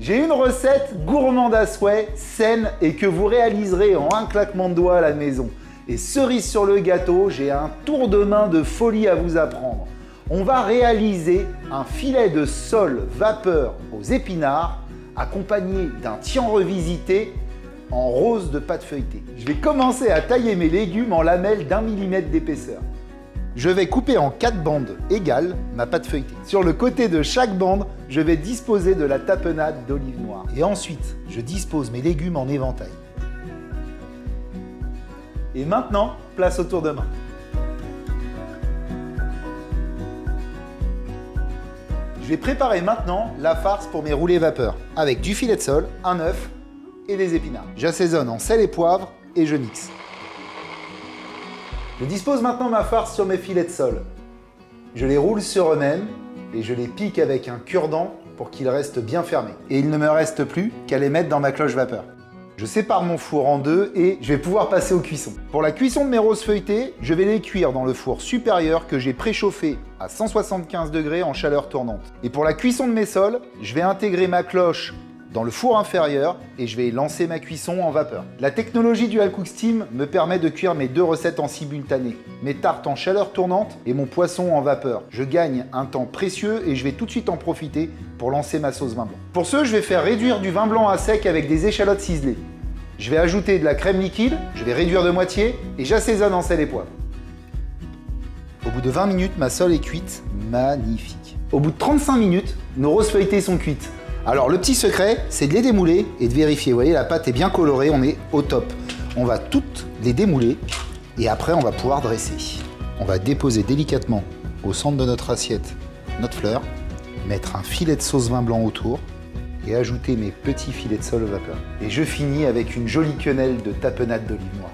J'ai une recette gourmande à souhait, saine et que vous réaliserez en un claquement de doigts à la maison. Et cerise sur le gâteau, j'ai un tour de main de folie à vous apprendre. On va réaliser un filet de sole vapeur aux épinards accompagné d'un tian revisité en rose de pâte feuilletée. Je vais commencer à tailler mes légumes en lamelles d'1 mm d'épaisseur. Je vais couper en 4 bandes égales ma pâte feuilletée. Sur le côté de chaque bande, je vais disposer de la tapenade d'olive noire. Et ensuite, je dispose mes légumes en éventail. Et maintenant, place au tour de main. Je vais préparer maintenant la farce pour mes roulés vapeur avec du filet de sole, un œuf et des épinards. J'assaisonne en sel et poivre et je mixe. Je dispose maintenant ma farce sur mes filets de sole. Je les roule sur eux-mêmes et je les pique avec un cure-dent pour qu'ils restent bien fermés. Et il ne me reste plus qu'à les mettre dans ma cloche vapeur. Je sépare mon four en deux et je vais pouvoir passer aux cuissons. Pour la cuisson de mes roses feuilletées, je vais les cuire dans le four supérieur que j'ai préchauffé à 175 degrés en chaleur tournante. Et pour la cuisson de mes sols, je vais intégrer ma cloche dans le four inférieur et je vais lancer ma cuisson en vapeur. La technologie Dual Cook Steam me permet de cuire mes deux recettes en simultané, mes tartes en chaleur tournante et mon poisson en vapeur. Je gagne un temps précieux et je vais tout de suite en profiter pour lancer ma sauce vin blanc. Pour ce, je vais faire réduire du vin blanc à sec avec des échalotes ciselées. Je vais ajouter de la crème liquide, je vais réduire de moitié et j'assaisonne en sel et poivre. Au bout de 20 minutes, ma sole est cuite, magnifique. Au bout de 35 minutes, nos roses feuilletées sont cuites. Alors le petit secret, c'est de les démouler et de vérifier. Vous voyez, la pâte est bien colorée, on est au top. On va toutes les démouler et après on va pouvoir dresser. On va déposer délicatement au centre de notre assiette notre fleur, mettre un filet de sauce vin blanc autour et ajouter mes petits filets de sole au vapeur. Et je finis avec une jolie quenelle de tapenade d'olive noire.